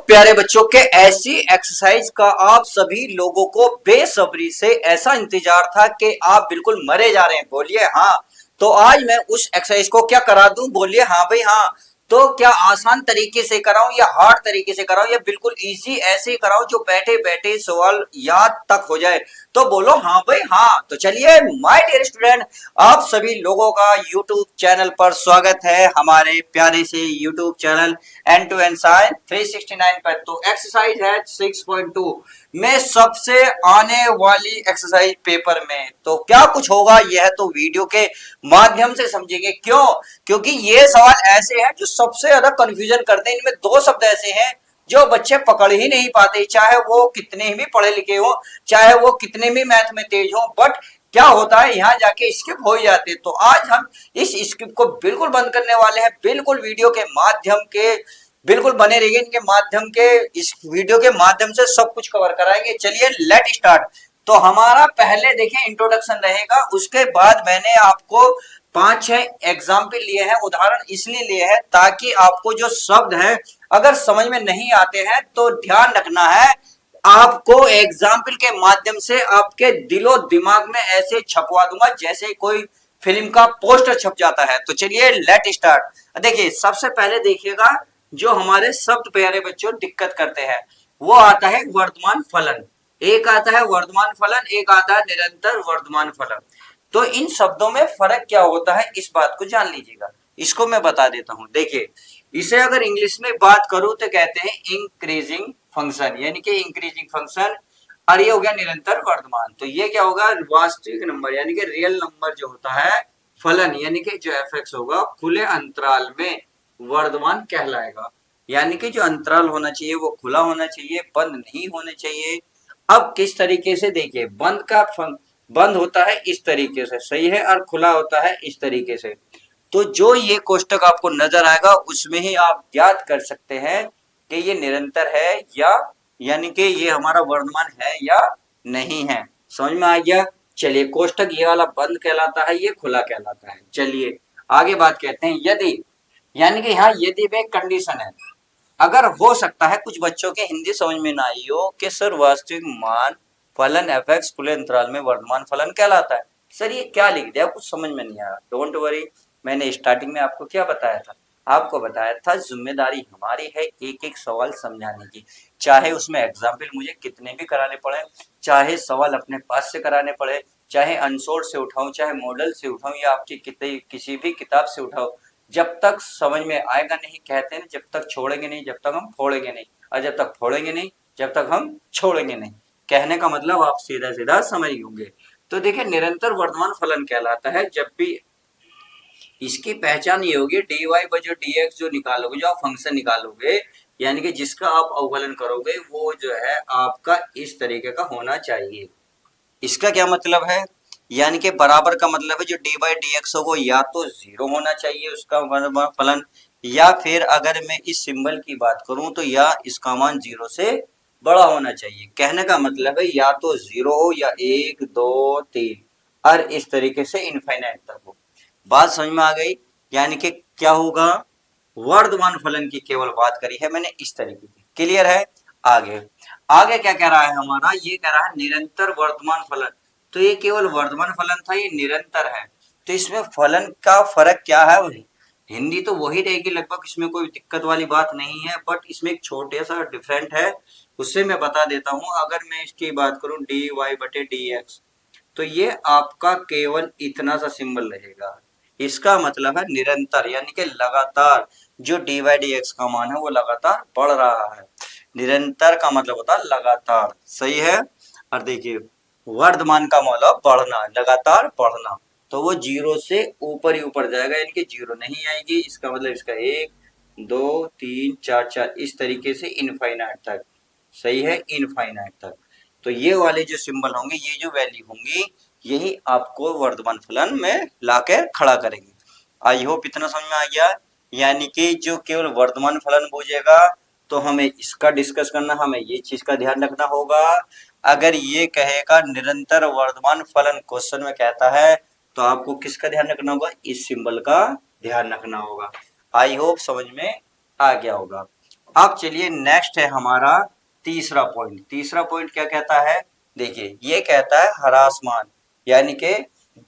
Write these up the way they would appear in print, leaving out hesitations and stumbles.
प्यारे बच्चों के ऐसी एक्सरसाइज का आप सभी लोगों को बेसब्री से ऐसा इंतजार था कि आप बिल्कुल मरे जा रहे हैं। बोलिए हाँ। तो आज मैं उस एक्सरसाइज को क्या करा दूं? बोलिए हाँ भाई हाँ। तो क्या आसान तरीके से कराऊं या हार्ड तरीके से कराऊं या बिल्कुल इजी ऐसे ही कराऊं जो बैठे बैठे सवाल याद तक हो जाए? तो बोलो हाँ भाई हाँ। तो चलिए माय डियर स्टूडेंट, आप सभी लोगों का यूट्यूब चैनल पर स्वागत है, हमारे प्यारे से YouTube channel end to end science 369 पर। तो एक्सरसाइज है 6.2 में सबसे आने वाली एक्सरसाइज पेपर में। तो क्या कुछ होगा यह तो वीडियो के माध्यम से समझेंगे। क्यों? क्योंकि ये सवाल ऐसे हैं जो सबसे ज्यादा कंफ्यूजन करते हैं। इनमें दो शब्द ऐसे हैं जो बच्चे पकड़ ही नहीं पाते, चाहे वो कितने भी पढ़े लिखे हो, चाहे वो कितने भी मैथ में तेज हो, बट क्या होता है यहाँ जाके स्किप हो ही जाते। तो आज हम इस स्किप को बिल्कुल बंद करने वाले हैं, बिल्कुल वीडियो के माध्यम के बिल्कुल बने रहिए। इनके माध्यम के इस वीडियो के माध्यम से सब कुछ कवर कराएंगे। चलिए लेट स्टार्ट। तो हमारा पहले देखिए इंट्रोडक्शन रहेगा, उसके बाद मैंने आपको 5-6 एग्जाम्पल लिए हैं, उदाहरण इसलिए लिए हैं ताकि आपको जो शब्द है अगर समझ में नहीं आते हैं तो ध्यान रखना है, आपको एग्जाम्पल के माध्यम से आपके दिलो दिमाग में ऐसे छपवा दूंगा जैसे कोई फिल्म का पोस्टर छप जाता है। तो चलिए लेट स्टार्ट। देखिए सबसे पहले देखिएगा जो हमारे शब्द प्यारे बच्चों दिक्कत करते हैं वो आता है वर्तमान फलन। एक आता है वर्तमान फलन, एक आता है निरंतर वर्तमान फलन। तो इन शब्दों में फर्क क्या होता है इस बात को जान लीजिएगा। इसको मैं बता देता हूं। देखिए इसे अगर इंग्लिश में बात करूं तो कहते हैं इंक्रीजिंग फंक्शन, यानी कि इंक्रीजिंग फंक्शन। और ये हो गया निरंतर वर्तमान। तो ये क्या होगा? वास्तविक नंबर यानी कि रियल नंबर जो होता है, फलन यानी कि जो एफ एक्स होगा खुले अंतराल में वर्तमान कहलाएगा। यानी कि जो अंतराल होना चाहिए वो खुला होना चाहिए, बंद नहीं होने चाहिए। अब किस तरीके से? देखिए बंद होता है इस तरीके से, सही है, और खुला होता है इस तरीके से। तो जो ये कोष्टक आपको नजर आएगा उसमें ही आप याद कर सकते हैं कि ये निरंतर है या यानी कि ये हमारा वर्तमान है या नहीं है। समझ में आ गया? चलिए कोष्टक ये वाला बंद कहलाता है, ये खुला कहलाता है। चलिए आगे बात कहते हैं यदि, यानी कि यहाँ यदि में कंडीशन है। अगर हो सकता है कुछ बच्चों के हिंदी समझ में ना आई हो कि सर वास्तविक मान फलन एफ एक्स खुले अंतराल में वर्तमान फलन कहलाता है, सर ये क्या लिख दिया, कुछ समझ में नहीं आ रहा। डोंट वरी, मैंने स्टार्टिंग में आपको क्या बताया था? आपको बताया था जिम्मेदारी हमारी है एक एक सवाल समझाने की, चाहे उसमें एग्जाम्पल मुझे कितने भी कराने पड़े, चाहे सवाल अपने पास से कराने पड़े, चाहे अनसोर्ड से उठाऊं, चाहे मॉडल से उठाऊं या आपकी किसी भी किताब से उठाओ, जब तक समझ में आएगा नहीं, कहते हैं जब तक छोड़ेंगे नहीं जब तक हम फोड़ेंगे नहीं, और जब तक फोड़ेंगे नहीं जब तक हम छोड़ेंगे नहीं। कहने का मतलब आप सीधा सीधा समझ होंगे। तो देखिए निरंतर वर्तमान फलन कहलाता है जब भी इसकी पहचान ये होगी डी वाई बजो डी एक्स जो निकालोगे, जो आप फंक्शन निकालोगे यानी कि जिसका आप अवकलन करोगे वो जो है आपका इस तरीके का होना चाहिए। इसका क्या मतलब है? यानी कि बराबर का मतलब है जो डी बाई डी एक्स हो वो या तो जीरो होना चाहिए उसका फलन, या फिर अगर मैं इस सिंबल की बात करूं तो या इसका मान जीरो से बड़ा होना चाहिए। कहने का मतलब है या तो जीरो हो या 1 2 3 और इस तरीके से इनफाइनाइट तक हो। बात समझ में आ गई? यानी कि क्या होगा, वर्तमान फलन की केवल बात करी है मैंने इस तरीके की। क्लियर है? आगे आगे क्या कह रहा है हमारा? ये कह रहा है निरंतर वर्तमान फलन। तो ये केवल वर्तमान फलन था, ये निरंतर है। तो इसमें फलन का फर्क क्या है? हिंदी तो वही रहेगी लगभग, इसमें कोई दिक्कत वाली बात नहीं है, बट इसमें एक छोटे सा डिफरेंट है, उससे मैं बता देता हूं। अगर मैं इसकी बात करूं डी वाई बटे डी एक्स, तो ये आपका केवल इतना सा सिंबल रहेगा। इसका मतलब है निरंतर यानी कि लगातार जो डी वाई डी एक्स का मान है वो लगातार बढ़ रहा है। निरंतर का मतलब होता है लगातार, सही है। और देखिए वर्तमान का मतलब बढ़ना, लगातार बढ़ना, तो वो जीरो से ऊपर ही ऊपर जाएगा, यानी कि जीरो नहीं आएगी। इसका मतलब इसका 1 2 3 4 4 इस तरीके से इनफाइनाइट तक, सही है, इनफाइनाइट तक। तो ये वाले जो सिंबल होंगे, ये जो वैल्यू होंगी, यही आपको वर्तमान फलन में लाकर खड़ा करेंगे। आई होप इतना समझ में आ गया। यानी कि जो केवल वर्तमान फलन पूछेगा तो हमें इसका डिस्कस करना, हमें ये चीज का ध्यान रखना होगा। अगर ये कहेगा निरंतर वर्तमान फलन क्वेश्चन में कहता है तो आपको किसका ध्यान रखना होगा? इस सिंबल का ध्यान रखना होगा। आई होप समझ में आ गया होगा। अब चलिए नेक्स्ट है हमारा तीसरा पॉइंट। तीसरा पॉइंट क्या कहता है, देखिए ये कहता है हरासमान यानी कि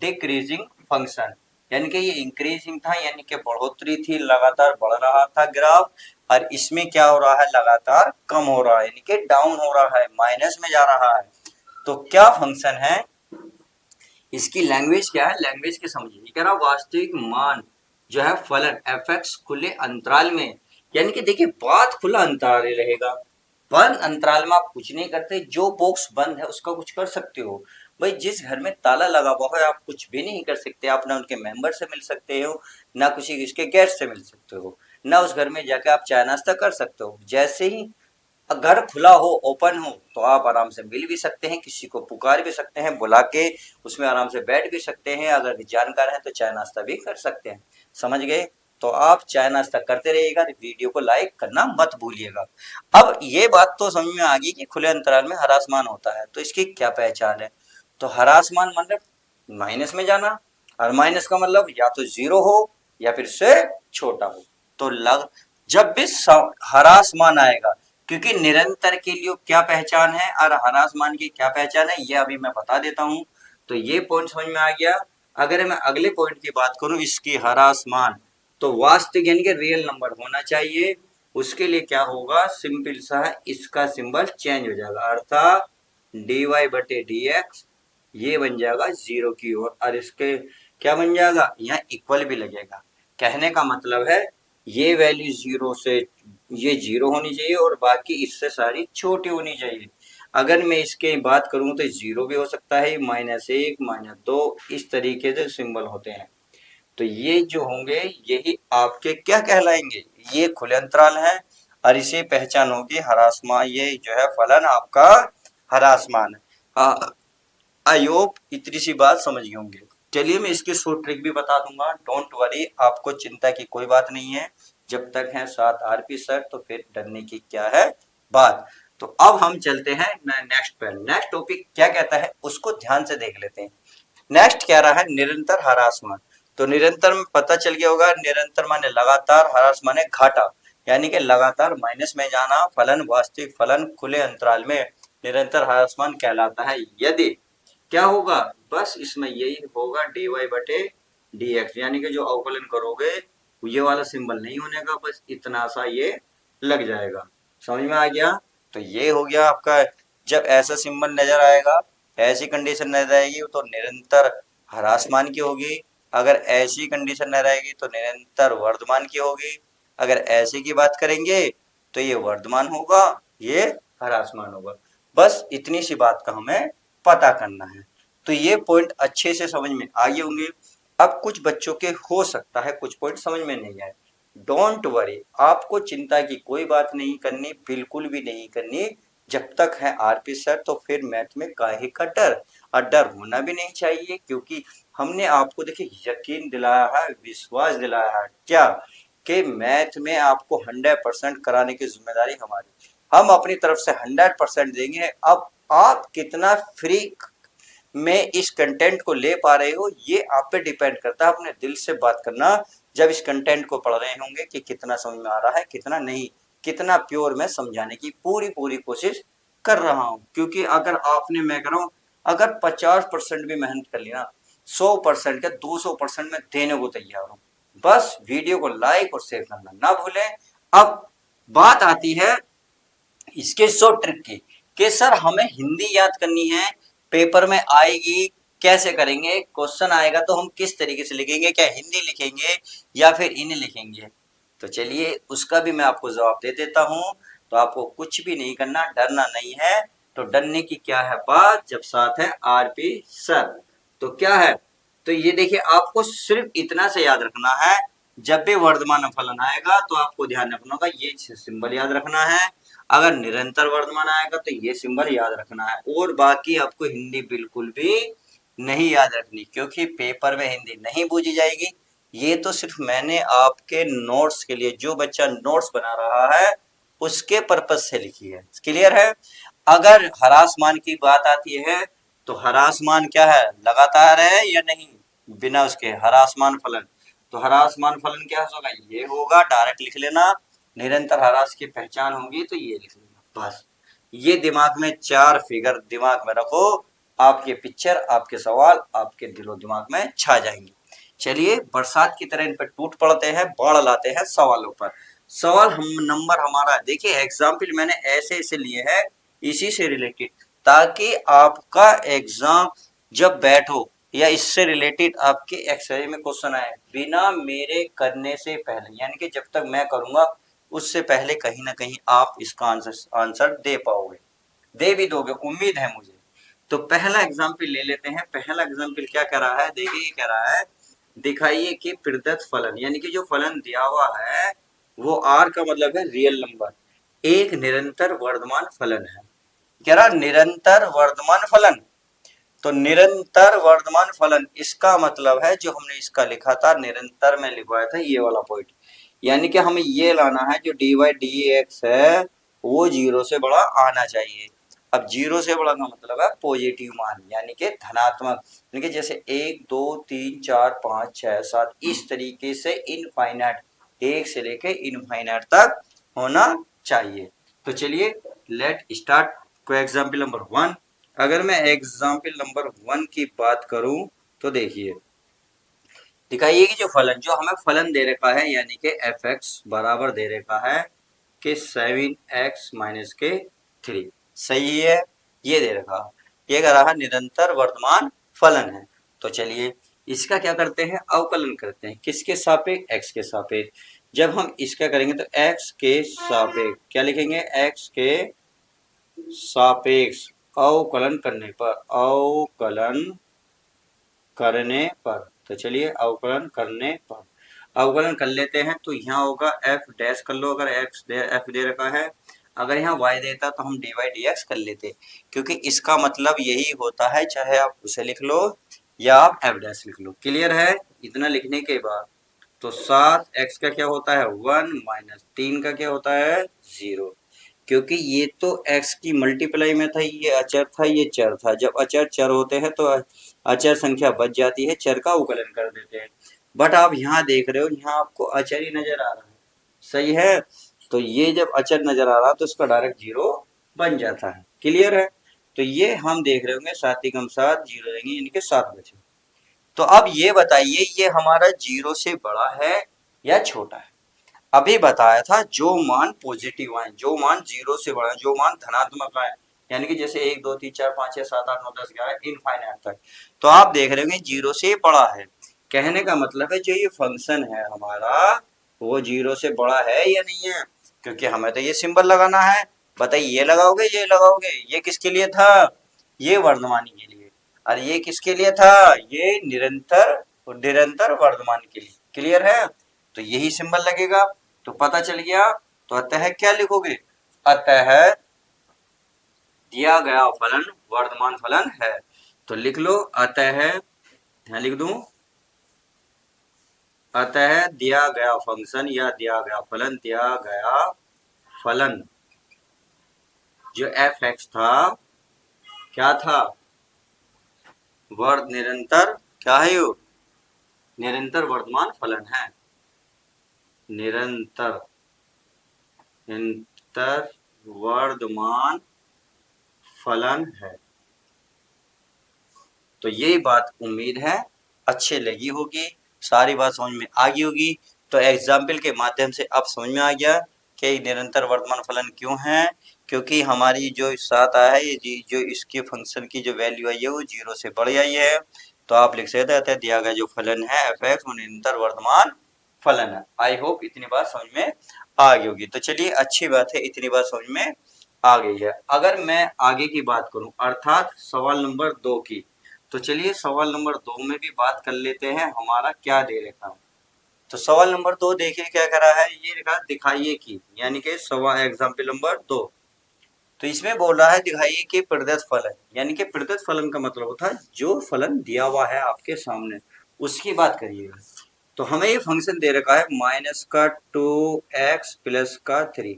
डिक्रीजिंग फंक्शन, यानी कि ये इंक्रीजिंग था यानी कि बढ़ोतरी थी, लगातार बढ़ रहा था ग्राफ, और इसमें क्या हो रहा है, लगातार कम हो रहा है यानी कि डाउन हो रहा है, माइनस में जा रहा है। तो क्या फंक्शन है, इसकी लैंग्वेज क्या है, लैंग्वेज की समझिए। कह रहा वास्तविक मान जो है फलन एफ एक्स खुले अंतराल में, यानी कि देखिए बात खुला अंतराल रहेगा, बंद अंतराल में आप कुछ नहीं करते, जो बॉक्स बंद है उसका कुछ कर सकते हो। भाई जिस घर में ताला लगा हुआ है आप कुछ भी नहीं कर सकते, आप ना उनके मेंबर से मिल सकते हो, ना किसी उसके गेस्ट से मिल सकते हो, ना उस घर में जाके आप चाय नाश्ता कर सकते हो। जैसे ही घर खुला हो, ओपन हो, तो आप आराम से मिल भी सकते हैं, किसी को पुकार भी सकते हैं, बुला के उसमें आराम से बैठ भी सकते हैं, अगर जानकार है तो चाय नाश्ता भी कर सकते हैं। समझ गए? तो आप चाय नाश्ता करते रहिएगा, वीडियो को लाइक करना मत भूलिएगा। अब ये बात तो समझ में आ गई कि खुले अंतराल में हरासमान होता है, तो इसकी क्या पहचान है। तो हरासमान मतलब माइनस में जाना, और माइनस का मतलब या तो जीरो हो या फिर से छोटा हो। तो जब भी हरासमान आएगा, क्योंकि निरंतर के लिए क्या पहचान है और हरासमान की क्या पहचान है ये अभी मैं बता देता हूं। तो ये पॉइंट समझ में आ गया। अगर मैं अगले पॉइंट की बात करूं, इसकी हरासमान, तो वास्तविक यानी कि रियल नंबर होना चाहिए। उसके लिए क्या होगा, सिंपल सा है, इसका सिंबल चेंज हो जाएगा, अर्थात dy बटे dx ये बन जाएगा जीरो की ओर, और इसके क्या बन जाएगा, यहाँ इक्वल भी लगेगा। कहने का मतलब है ये वैल्यू जीरो से ये जीरो होनी चाहिए और बाकी इससे सारी छोटी होनी चाहिए। अगर मैं इसके बात करूं तो जीरो भी हो सकता है, -1 -2 इस तरीके से सिंबल होते हैं। तो ये जो होंगे यही आपके क्या कहलाएंगे, ये खुले अंतराल है, और इसे पहचान होगी हरासमान, ये जो है फलन आपका हरासमान है। आई होप इतनी सी बात समझ गए होंगे। चलिए मैं इसकी शॉर्ट ट्रिक भी बता दूंगा, डोंट वरी, आपको चिंता की कोई बात नहीं है। जब तक है साथ आरपी सर तो फिर डरने की क्या है बात। तो अब हम चलते हैं नेक्स्ट पर। नेक्स्ट टॉपिक क्या कहता है उसको ध्यान से देख लेते हैं। नेक्स्ट कह रहा है निरंतर हरासमान। तो निरंतर में पता चल गया होगा, निरंतर माने लगातार, हरास माने घाटा, यानी कि लगातार माइनस में जाना। फलन वास्तविक फलन खुले अंतराल में निरंतर हरासमान कहलाता है। यदि क्या होगा, बस इसमें यही होगा dy बटे dx, यानी कि जो अवकलन करोगे ये वाला सिंबल नहीं होने का, बस इतना सा ये लग जाएगा। समझ में आ गया? तो ये हो गया आपका, जब ऐसा सिंबल नजर आएगा, ऐसी कंडीशन नजर आएगी तो निरंतर हरासमान की होगी। अगर ऐसी कंडीशन न रहेगी तो निरंतर वर्धमान की होगी। अगर ऐसे की बात करेंगे तो ये वर्धमान होगा, ये हरासमान होगा। बस इतनी सी बात का हमें पता करना है। तो ये पॉइंट अच्छे से समझ में आ गए होंगे। अब कुछ बच्चों के हो सकता है कुछ पॉइंट समझ में नहीं आए, डोंट वरी, आपको चिंता की कोई बात नहीं करनी, बिल्कुल भी नहीं करनी। जब तक है आरपी सर तो फिर मैथ में काहे का डर, और डर होना भी नहीं चाहिए, क्योंकि हमने आपको देखिए यकीन दिलाया है, विश्वास दिलाया है क्या, कि मैथ में आपको 100% कराने की जिम्मेदारी हमारी, हम अपनी तरफ से 100% देंगे। अब आप कितना फ्री में इस कंटेंट को ले पा रहे हो ये आप पे डिपेंड करता है। अपने दिल से बात करना जब इस कंटेंट को पढ़ रहे होंगे कि कितना समझ में आ रहा है, कितना नहीं, कितना प्योर में समझाने की पूरी पूरी कोशिश कर रहा हूं। क्योंकि अगर आपने, मैं कह रहा हूं, अगर 50% भी मेहनत कर लिया, 100% या 200% में देने को तैयार हूं। बस वीडियो को लाइक और शेयर करना ना भूलें। अब बात आती है इसके शॉर्ट ट्रिक की, कि सर हमें हिंदी याद करनी है, पेपर में आएगी, कैसे करेंगे, क्वेश्चन आएगा तो हम किस तरीके से लिखेंगे, क्या हिंदी लिखेंगे या फिर इन लिखेंगे। तो चलिए उसका भी मैं आपको जवाब दे देता हूं। तो आपको कुछ भी नहीं करना, डरना नहीं है। तो डरने की क्या है बात, जब साथ है आरपी सर। तो क्या है, तो ये देखिए आपको सिर्फ इतना से याद रखना है, जब भी वर्धमान फलन आएगा तो आपको ध्यान रखना होगा, ये सिंबल याद रखना है। अगर निरंतर वर्धमान आएगा तो ये सिंबल याद रखना है, और बाकी आपको हिंदी बिल्कुल भी नहीं याद रखनी, क्योंकि पेपर में हिंदी नहीं पूछी जाएगी। ये तो सिर्फ मैंने आपके नोट्स के लिए, जो बच्चा नोट्स बना रहा है उसके पर्पज से लिखी है। क्लियर है? अगर हरासमान की बात आती है तो हरासमान क्या है, लगातार है या नहीं, बिना उसके हरासमान फलन। तो हरासमान फलन क्या होगा, ये होगा, डायरेक्ट लिख लेना, निरंतर ह्रास की पहचान होगी तो ये लिख लेना बस। ये दिमाग में 4 फिगर दिमाग में रखो, आपके पिक्चर, आपके सवाल आपके दिलो दिमाग में छा जाएंगे। चलिए बरसात की तरह इन पर टूट पड़ते हैं, बाढ़ लाते हैं सवालों पर। सवाल हम नंबर हमारा देखिए, एग्जाम्पल मैंने ऐसे ऐसे लिए हैं इसी से रिलेटेड, ताकि आपका एग्जाम जब बैठो या इससे रिलेटेड आपके एक्सरे में क्वेश्चन आए बिना मेरे करने से पहले, यानी कि जब तक मैं करूंगा उससे पहले कहीं ना कहीं आप इसका आंसर दे पाओगे, दे भी दोगे, उम्मीद है मुझे। तो पहला एग्जाम्पल ले लेते हैं। पहला एग्जाम्पल क्या कह रहा है, देखिए कह रहा है दिखाइए कि प्रदत्त फलन, यानी कि जो फलन दिया हुआ है वो आर का मतलब है रियल नंबर, एक निरंतर वर्धमान फलन है। कह रहा निरंतर वर्धमान फलन, तो निरंतर वर्धमान फलन इसका मतलब है जो हमने इसका लिखा था निरंतर में लिखवाया था ये वाला पॉइंट, यानी कि हमें ये लाना है जो डी वाई डी एक्स है वो 0 से बड़ा आना चाहिए। अब 0 से बड़ा का मतलब है पॉजिटिव मान, यानी कि धनात्मक, यानी कि जैसे 1 2 3 4 5 6 7 इस तरीके से इनफाइनाइट, 1 से लेके इनफाइनाइट तक होना चाहिए। तो चलिए लेट स्टार्ट को एग्जाम्पल नंबर 1। अगर मैं एग्जाम्पल नंबर 1 की बात करूं तो देखिए दिखाइए कि जो फलन, जो हमें फलन दे रखा है यानी कि एफ एक्स बराबर दे रखा है कि 7x माइनस के 3, सही है, ये दे रखा, ये कह रहा है निरंतर वर्तमान फलन है। तो चलिए इसका क्या करते हैं, अवकलन करते हैं, किसके सापेक्ष, x के सापेक्ष। जब हम इसका करेंगे तो x के सापेक्ष क्या लिखेंगे, x के सापेक्ष अवकलन करने पर, अवकलन करने पर, तो चलिए अवकलन करने पर अवकलन कर लेते हैं। तो यहाँ होगा एफ डैश कर लो, अगर एक्स एफ दे रखा है, अगर यहाँ वाई देता तो हम डी वाई डी एक्स कर लेते, क्योंकि इसका मतलब यही होता है, चाहे आप उसे लिख लो या आप एफ डैश लिख लो। क्लियर है, इतना लिखने के बाद तो 7x का क्या होता है 1 माइनस 3 का क्या होता है 0, क्योंकि ये तो x की मल्टीप्लाई में था, ये अचर था ये चर था, जब अचर चर होते हैं तो अचर संख्या बच जाती है, चर का अवकलन कर देते हैं। बट आप यहाँ देख रहे हो, यहाँ आपको अचर ही नजर आ रहा है, सही है, तो ये जब अचर नजर आ रहा है तो उसका डायरेक्ट 0 बन जाता है। क्लियर है, तो ये हम देख रहे होंगे 7 ही कम 7 0 रहेंगे, यानी कि 7 बचे। तो अब ये बताइए ये हमारा 0 से बड़ा है या छोटा है। अभी बताया था जो मान पॉजिटिव आए, जो मान 0 से बड़ा है, जो मान धनात्मक आए, यानी कि जैसे 1 2 3 4 5 6 7 8 9 10 11 इनफाइनाइट तक, तो आप देख रहे होंगे 0 से बड़ा है। कहने का मतलब है जो ये फंक्शन है हमारा वो 0 से बड़ा है या नहीं है, क्योंकि हमें तो ये सिंबल लगाना है। बताइए ये लगाओगे ये लगाओगे, ये किसके लिए था, ये वर्धमानी के लिए, और ये किसके लिए था, ये निरंतर निरंतर वर्धमान के लिए। क्लियर है, तो यही सिंबल लगेगा, तो पता चल गया। तो अतः क्या लिखोगे, अतः दिया गया फलन वर्धमान फलन है, तो लिख लो अतः, यहां लिख दूं, अतः दिया गया फंक्शन या दिया गया फलन, दिया गया फलन जो एफ एक्स था क्या था, वर्ध निरंतर, क्या है यो, निरंतर वर्धमान फलन है, निरंतर निरंतर वर्धमान फलन है। तो यही बात उम्मीद है अच्छे लगी होगी, सारी बात समझ में आ गई होगी। तो एग्जाम्पल के माध्यम से अब समझ में आ गया कि निरंतर वर्तमान फलन क्यों है, क्योंकि हमारी जो 7 आया है ये जो इसके फंक्शन की जो वैल्यू आई है वो 0 से बढ़ आई है। तो आप लिख सकते हैं दिया गया जो फलन है एफ एक्स वो निरंतर वर्तमान फलन है। आई होप इतनी बात समझ में आ गई होगी। तो चलिए अच्छी बात है, इतनी बात समझ में आ गई है। अगर मैं आगे की बात करूं अर्थात सवाल नंबर 2 की, तो चलिए सवाल नंबर 2 में भी बात कर लेते हैं हमारा क्या दे रखा है। तो सवाल नंबर 2 देखिए क्या करा है, ये लिखा दिखाइए कि, यानी कि सवाल एग्जाम्पल नंबर 2, तो इसमें बोल रहा है दिखाइए कि प्रदत्त फलन, यानी कि प्रदत्त फलन का मतलब होता है जो फलन दिया हुआ है आपके सामने उसकी बात करिएगा। तो हमें ये फंक्शन दे रखा है माइनस का 2x प्लस का 3।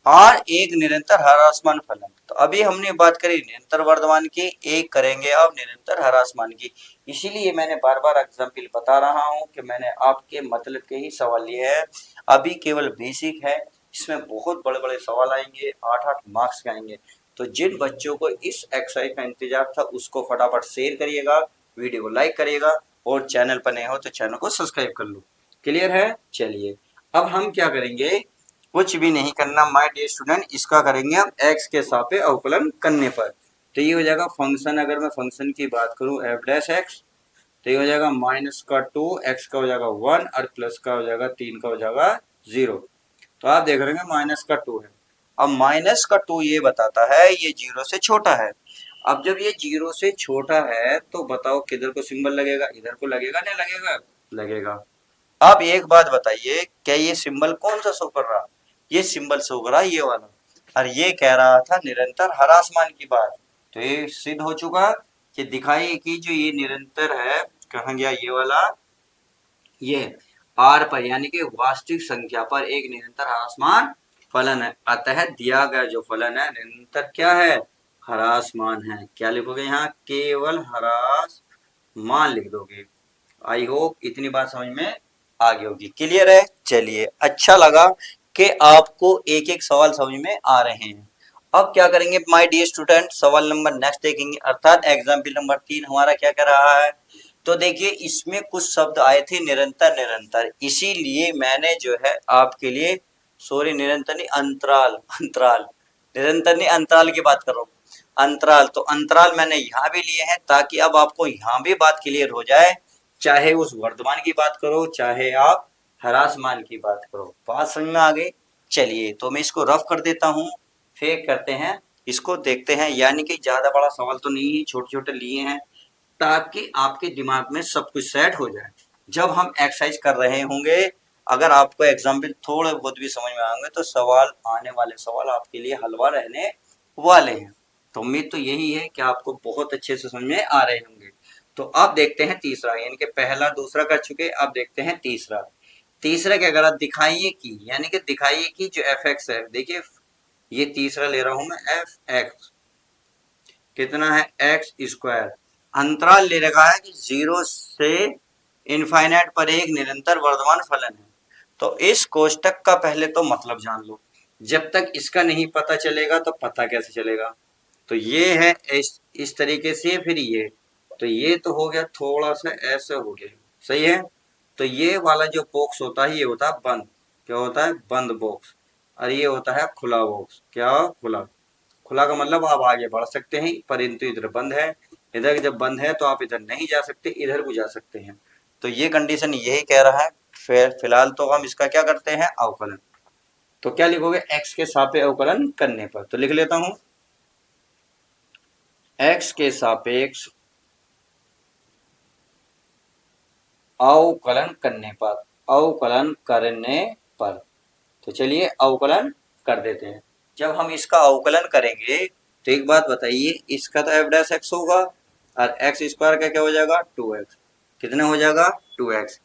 और एक निरंतर ह्रासमान फलन। तो अभी हमने बात करी निरंतर वर्धमान की, एक करेंगे अब निरंतर ह्रासमान की। इसीलिए मैंने बार बार एग्जाम्पल बता रहा हूं कि मैंने आपके मतलब के ही सवाल लिए हैं। अभी केवल बेसिक है, इसमें बहुत बड़े बड़े सवाल आएंगे, 8-8 मार्क्स के आएंगे। तो जिन बच्चों को इस एक्सरसाइज का इंतजार था उसको फटाफट शेयर करिएगा, वीडियो को लाइक करिएगा, और चैनल पर नए हो तो चैनल को सब्सक्राइब कर लो। क्लियर है? चलिए अब हम क्या करेंगे, कुछ भी नहीं करना माय डियर स्टूडेंट, इसका करेंगे हम x के सापेक्ष अवकलन करने पर। तो ये हो जाएगा फंक्शन, अगर मैं फंक्शन की बात करूं एफ डैश एक्स, तो ये हो जाएगा माइनस का 2, एक्स का हो जाएगा 1 और प्लस का हो जाएगा 3 का हो जाएगा 0। तो आप देख रहे हैं माइनस का 2 है। अब माइनस का 2 ये बताता है ये 0 से छोटा है। अब जब ये 0 से छोटा है तो बताओ किधर को सिंबल लगेगा, इधर को लगेगा नहीं लगेगा? लगेगा। अब एक बात बताइए, क्या ये सिंबल कौन सा शो कर रहा? ये सिंबल शो कर रहा है ये वाला, और ये कह रहा था निरंतर ह्रासमान की बात। तो ये सिद्ध हो चुका कि दिखाइए कि जो ये निरंतर है, कहाँ गया ये वाला, ये आर पर यानी कि वास्तविक संख्या पर एक निरंतर ह्रासमान फलन है। अतः दिया गया जो फलन है निरंतर क्या है? ह्रासमान है। क्या लिखोगे यहाँ? केवल ह्रासमान लिख दोगे। आई होप इतनी बात समझ में आ गई होगी। क्लियर है? चलिए अच्छा लगा कि आपको एक एक सवाल समझ में आ रहे हैं। अब क्या करेंगे माय डियर स्टूडेंट, सवाल नंबर नेक्स्ट देखेंगे, अर्थात एग्जाम्पल नंबर 3 हमारा क्या कर रहा है। तो देखिए इसमें कुछ शब्द आए थे निरंतर निरंतर, इसीलिए मैंने जो है आपके लिए, सॉरी निरंतर नहीं अंतराल, अंतराल निरंतर नहीं अंतराल की बात कर रहा हूँ, अंतराल। तो अंतराल मैंने यहाँ भी लिए हैं ताकि अब आपको यहाँ भी बात क्लियर हो जाए, चाहे उस वर्तमान की बात करो चाहे आप ह्रासमान की बात करो। बात समझ में आ गई? चलिए तो मैं इसको रफ कर देता हूँ, फिर करते हैं इसको देखते हैं। यानी कि ज्यादा बड़ा सवाल तो नहीं, छोटे छोटे लिए हैं ताकि आपके दिमाग में सब कुछ सेट हो जाए। जब हम एक्सरसाइज कर रहे होंगे, अगर आपको एग्जाम्पल थोड़े बहुत भी समझ में आएंगे तो सवाल, आने वाले सवाल आपके लिए हलवा रहने वाले हैं। तो उम्मीद तो यही है कि आपको बहुत अच्छे से समझ में आ रहे होंगे। तो अब देखते हैं तीसरा, यानी कि पहला दूसरा कर चुके, अब देखते हैं तीसरा। तीसरा क्या करा, दिखाइए कि, यानी कि दिखाइए कि जो एफ एक्स है, देखिए ये तीसरा ले रहा हूं मैं, एफ एक्स कितना है एक्स स्क्वायर, अंतराल ले रखा है कि 0 से इनफाइनाइट पर एक निरंतर वर्धमान फलन है। तो इस कोष्टक का पहले तो मतलब जान लो, जब तक इसका नहीं पता चलेगा तो पता कैसे चलेगा। तो ये है इस तरीके से, फिर ये, तो ये तो हो गया थोड़ा सा ऐसे हो गया, सही है। तो ये वाला जो बॉक्स होता है ये होता है बंद, क्या होता है? बंद बॉक्स। और ये होता है खुला बॉक्स, क्या? खुला। खुला का मतलब आप आगे बढ़ सकते हैं, परंतु इधर बंद है। इधर जब बंद है तो आप इधर नहीं जा सकते, इधर को जा सकते हैं। तो ये कंडीशन यही कह रहा है। फिर फिलहाल तो हम इसका क्या करते हैं, अवकलन। तो क्या लिखोगे, x के सापेक्ष अवकलन करने पर। तो लिख लेता हूं x के सापेक्ष अवकलन करने पर, अवकलन करने पर। तो चलिए अवकलन कर देते हैं। जब हम इसका अवकलन करेंगे तो एक बात बताइए, इसका तो एफ डैश एक्स होगा और एक्स स्क्वायर का क्या हो जाएगा, 2x। कितना हो जाएगा, 2x।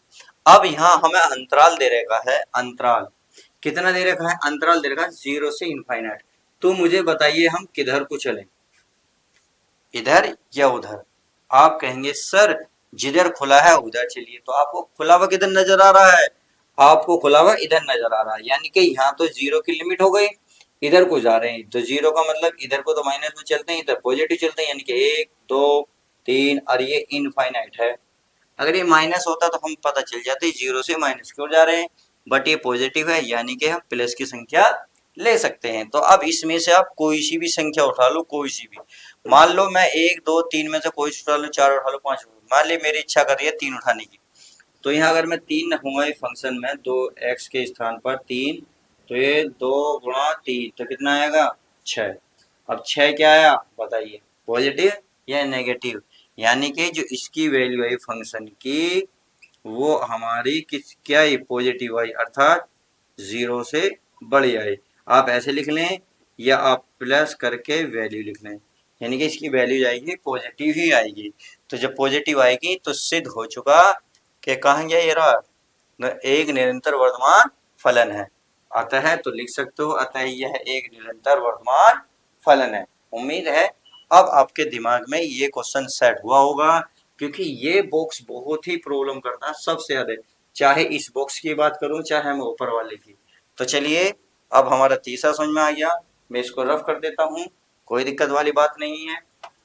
अब यहाँ हमें अंतराल दे रखा है, अंतराल कितना दे रखा है, अंतराल दे रखा है 0 से इनफाइनाइट। तो मुझे बताइए हम किधर को चलें, इधर या उधर? आप कहेंगे सर जिधर खुला है उधर चलिए। तो आपको खुला हुआ किधर नजर आ रहा है, आपको खुला हुआ इधर नजर आ रहा है, यानी कि यहाँ तो 0 की लिमिट हो गई, इधर को जा रहे हैं। तो 0 का मतलब इधर को तो माइनस में चलते हैं, इधर पॉजिटिव चलते हैं, यानी कि 1 2 3, और ये इनफाइनाइट है। अगर ये माइनस होता तो हम पता चल जाते 0 से माइनस क्यों जा रहे हैं, बट ये पॉजिटिव है यानी कि हम प्लस की संख्या ले सकते हैं। तो अब इसमें से आप कोई सी भी संख्या उठा लो, कोई सी भी। मान लो मैं 1 2 3 में से कोई उठा लो, 4 उठा लो, 5 मान ली मेरी इच्छा कर रही है 3 उठाने की। तो यहाँ अगर मैं 3 रखूंगा इस फंक्शन में, 2x के स्थान पर 3, तो ये 2 गुणा 3 तो कितना आएगा, 6। अब 6 क्या आया बताइए, पॉजिटिव या नेगेटिव? यानी कि जो इसकी वैल्यू आई फंक्शन की, वो हमारी किस क्या आई, पॉजिटिव आई, अर्थात 0 से बड़ी आई। आप ऐसे लिख लें या आप प्लस करके वैल्यू लिख लें, यानी कि इसकी वैल्यू जाएगी पॉजिटिव ही आएगी। तो जब पॉजिटिव आएगी तो सिद्ध हो चुका कि कहाँ गया ये रहा, एक निरंतर वर्धमान फलन है। अतः तो लिख सकते हो, अतः यह एक निरंतर वर्धमान फलन है। उम्मीद है अब आपके दिमाग में ये क्वेश्चन सेट हुआ होगा, क्योंकि ये बॉक्स बहुत ही प्रॉब्लम करता है सबसे ज्यादा, चाहे इस बॉक्स की बात करूं चाहे मैं ऊपर वाले की। तो चलिए अब हमारा तीसरा समझ में आ गया, मैं इसको रफ कर देता हूं, कोई दिक्कत वाली बात नहीं है।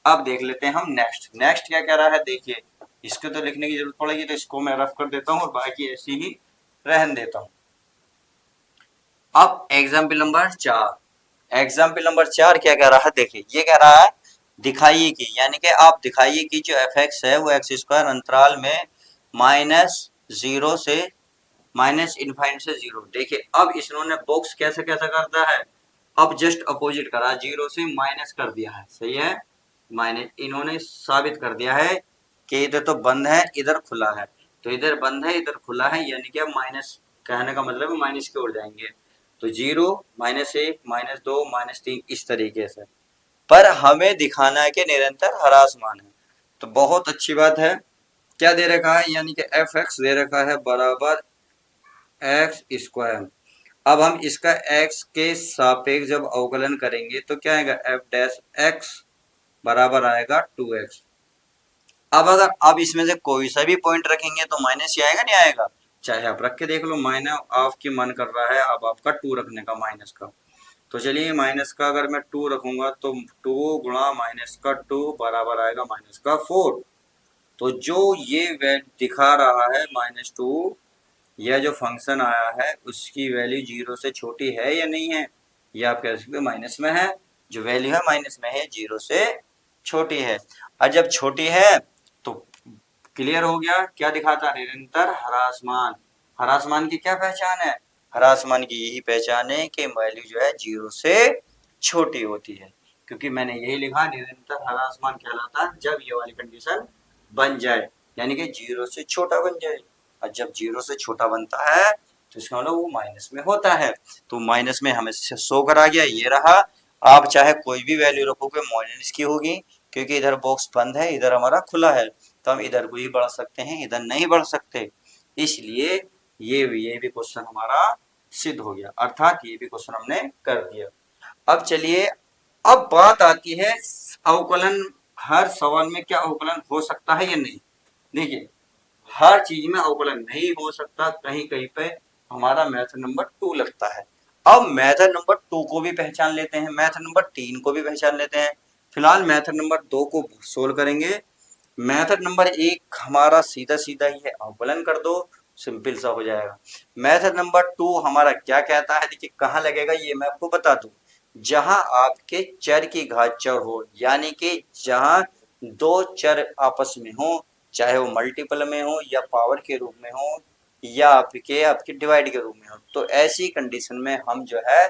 अब देख लेते हैं हम नेक्स्ट। नेक्स्ट क्या कह रहा है, देखिए इसको तो लिखने की जरूरत पड़ेगी, तो इसको मैं रफ कर देता हूँ और बाकी ऐसे ही रहन देता हूँ। अब एग्जाम्पल नंबर 4, एग्जाम्पल नंबर 4 क्या कह रहा है, देखिए ये कह रहा है दिखाइए कि, यानी कि आप दिखाइए कि जो एफ एक्स है वो एक्स स्क्वायर अंतराल में -0 से -∞ से 0। देखिए अब इन्होंने बॉक्स कैसे कैसे करता है, अब जस्ट अपोजिट करा, 0 से माइनस कर दिया है, सही है, माइनस इन्होंने साबित कर दिया है कि इधर तो बंद है इधर खुला है, तो इधर बंद है इधर खुला है, यानी कि अब माइनस, कहने का मतलब है माइनस की ओर जाएंगे, तो 0 -1 -2 -3 इस तरीके से। पर हमें दिखाना है कि निरंतर हरासमान है, तो बहुत अच्छी बात है। क्या दे रखा है, यानी कि एफ एक्स दे रखा है बराबर एक्स स्क्वायर। अब हम इसका x के सापेक्ष जब अवकलन करेंगे तो क्या आएगा, एफ डैश एक्स बराबर आएगा 2x। अब अगर अब इसमें से कोई सा भी पॉइंट रखेंगे तो माइनस ही आएगा, नहीं आएगा, चाहे आप रख के देख लो, माइनस आपकी मन कर रहा है अब आपका 2 रखने का माइनस का, तो चलिए माइनस का अगर मैं 2 रखूंगा तो 2 गुणा माइनस का 2 बराबर आएगा माइनस का 4। तो जो ये दिखा रहा है -2, यह जो फंक्शन आया है उसकी वैल्यू 0 से छोटी है या नहीं है, ये आप कह सकते हो माइनस में है, जो वैल्यू है माइनस में है, 0 से छोटी है। और जब छोटी है तो क्लियर हो गया, क्या दिखाता है, निरंतर हरासमान। हरासमान की क्या पहचान है, हरासमान की यही पहचान है कि वैल्यू जो है 0 से छोटी होती है, क्योंकि मैंने यही लिखा निरंतर हरासमान कहलाता है जब ये वाली कंडीशन बन जाए, यानी कि 0 से छोटा बन जाए। और जब 0 से छोटा बनता है तो इसका मतलब वो माइनस में होता है, तो माइनस में हमें शो करा गया, ये रहा। आप चाहे कोई भी वैल्यू रखोगे माइनस की होगी, क्योंकि इधर बॉक्स बंद है इधर हमारा खुला है, तो हम इधर को ही बढ़ सकते हैं इधर नहीं बढ़ सकते, इसलिए ये भी क्वेश्चन हमारा सिद्ध हो गया, अर्थात ये भी क्वेश्चन हमने कर दिया। अब चलिए, अब बात आती है अवकलन, हर सवाल में क्या अवकलन हो सकता है या नहीं। देखिए हर चीज में अवकलन नहीं हो सकता, कहीं कहीं पे हमारा मेथड नंबर 2 लगता है। अब मेथड नंबर 2 को भी पहचान लेते हैं, मेथड नंबर 3 को भी पहचान लेते हैं। फिलहाल मेथड नंबर 2 को सोल्व करेंगे। मेथड नंबर 1 हमारा सीधा सीधा ही है, अवकलन कर दो, सिंपल सा हो जाएगा। मेथड नंबर 2 हमारा क्या कहता है, देखिए कहाँ लगेगा ये मैं आपको बता दूं, जहां आपके चर की घात चर हो, यानी कि जहां दो चर आपस में हो, चाहे वो मल्टीपल में हो या पावर के रूप में हो या आपके डिवाइड के रूप में हो, तो ऐसी कंडीशन में हम जो है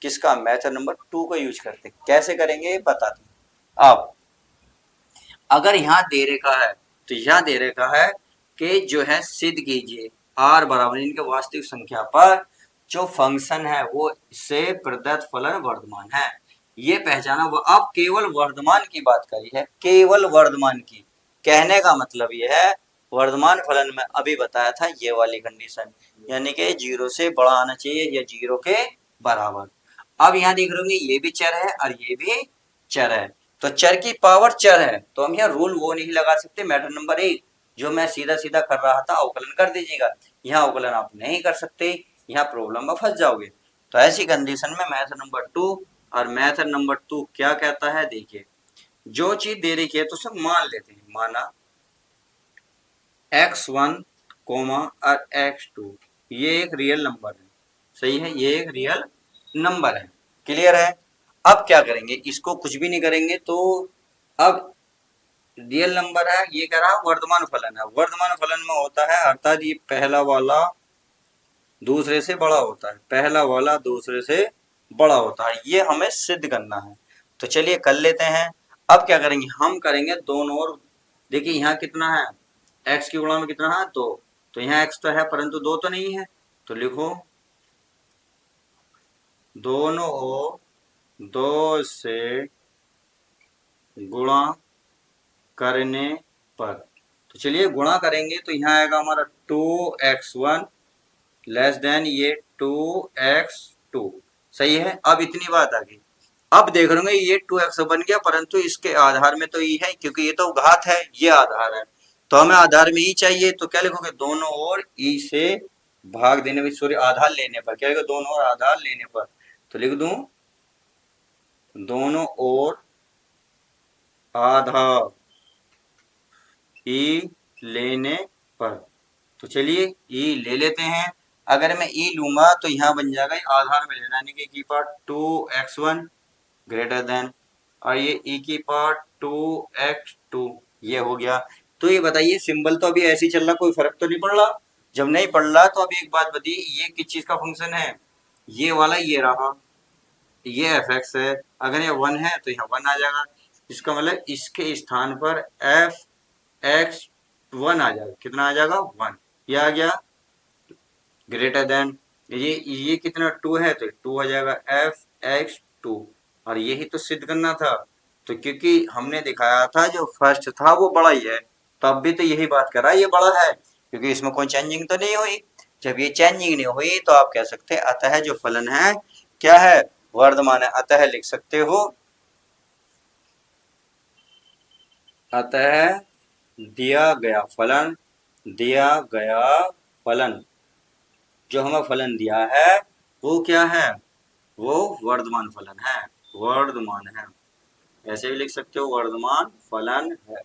किसका, मेथड नंबर 2 का यूज करते हैं। कैसे करेंगे बताते हैं। आप अगर यहाँ दे रखा है तो यहाँ दे रखा है कि जो है सिद्ध कीजिए r बराबर इनके वास्तविक संख्या पर जो फंक्शन है वो इससे प्रदत्त फलन वर्धमान है, ये पहचाना। वो अब केवल वर्धमान की बात करी है, केवल वर्धमान की, कहने का मतलब ये है वर्धमान फलन में अभी बताया था ये वाली कंडीशन, यानी कि 0 से बड़ा आना चाहिए या 0 के बराबर। अब यहाँ देख रहे होंगे ये भी चर है और ये भी चर है, तो चर की पावर चर है, तो हम यहाँ रूल वो नहीं लगा सकते मेथड नंबर 1 जो मैं सीधा सीधा कर रहा था, अवकलन कर दीजिएगा। यहाँ अवकलन आप नहीं कर सकते, यहाँ प्रॉब्लम में फंस जाओगे। तो ऐसी कंडीशन में मेथड नंबर 2, और मेथड नंबर 2 क्या कहता है, देखिए जो चीज दे रही है तो उसे मान लेते हैं, माना x1 और x2 ये एक रियल नंबर है, सही है, ये एक रियल नंबर है, क्लियर है। अब क्या करेंगे, इसको कुछ भी नहीं करेंगे, तो अब रियल नंबर है, ये कह रहा है वर्धमान फलन है, वर्धमान फलन में होता है अर्थात ये पहला वाला दूसरे से बड़ा होता है, पहला वाला दूसरे से बड़ा होता है, ये हमें सिद्ध करना है। तो चलिए कर लेते हैं। अब क्या करेंगे, हम करेंगे दोनों ओर, देखिए यहाँ कितना है, x की गुणा में कितना है 2, तो यहाँ x तो है परंतु 2 तो नहीं है, तो लिखो दोनों ओर 2 से गुणा करने पर, तो चलिए गुणा करेंगे तो यहाँ आएगा हमारा 2x1 लेस देन ये 2x2 सही है। अब इतनी बात आ गई। अब देख रहे ये 2x बन गया, परंतु इसके आधार में तो ई है, क्योंकि ये तो घात है, ये आधार है, तो हमें आधार में ई चाहिए। तो क्या लिखोगे, दोनों ओर ई से भाग देने पर, सॉरी आधार लेने पर, क्या लिखो, दोनों ओर आधार लेने पर, तो लिख दूं दोनों ओर आधार ई लेने पर। तो चलिए ई ले लेते हैं। अगर मैं ई लूंगा तो यहाँ बन जाएगा आधार में लेना, यानी कि की पार्ट 2x1 ग्रेटर देन, और ये ई की पार्ट 2x2 ये हो गया। तो ये बताइए सिंबल तो अभी ऐसे ही चल रहा, कोई फर्क तो नहीं पड़ रहा। जब नहीं पड़ रहा तो अभी एक बात बताइए, ये किस चीज का फंक्शन है, ये वाला ये रहा, ये एफ एक्स है। अगर ये 1 है तो यहाँ 1 आ जाएगा, इसका मतलब इसके स्थान पर एफ एक्स 1 आ जाएगा। कितना आ जाएगा, 1। ये आ गया ग्रेटर देन, ये कितना 2 है तो 2 आ जाएगा, एफ एक्स 2। और यही तो सिद्ध करना था। तो क्योंकि हमने दिखाया था जो फर्स्ट था वो बड़ा ही है, तो अब भी तो यही बात कर रहा है ये बड़ा है, क्योंकि इसमें कोई चेंजिंग तो नहीं हुई। जब ये चेंजिंग नहीं हुई तो आप कह सकते हैं अतः जो फलन है क्या है, वर्धमान है। अतः लिख सकते हो, अतः दिया गया फलन, दिया गया फलन, जो हमें फलन दिया है वो क्या है, वो वर्धमान फलन है, वर्धमान है। ऐसे भी लिख सकते हो, वर्धमान फलन है,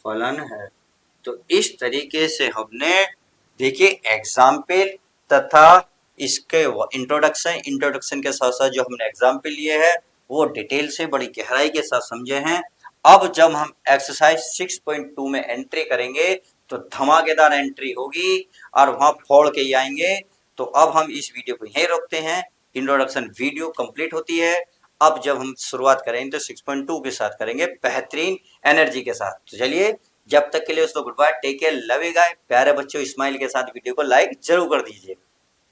फलन है। तो इस तरीके से हमने देखिए एग्जाम्पल तथा इसके इंट्रोडक्शन के साथ साथ जो हमने एग्जाम्पल लिए हैं वो डिटेल से बड़ी गहराई के साथ समझे हैं। अब जब हम एक्सरसाइज 6.2 में एंट्री करेंगे तो धमाकेदार एंट्री होगी और वहां फोड़ के ही आएंगे। तो अब हम इस वीडियो को यहीं रोकते हैं, इंट्रोडक्शन वीडियो कंप्लीट होती है। अब जब हम शुरुआत करेंगे तो 6.2 के साथ करेंगे, बेहतरीन एनर्जी के साथ। तो चलिए जब तक के लिए दोस्तों good bye, take care, love you guys. प्यारे बच्चों स्माइल के साथ वीडियो को लाइक जरूर कर दीजिए।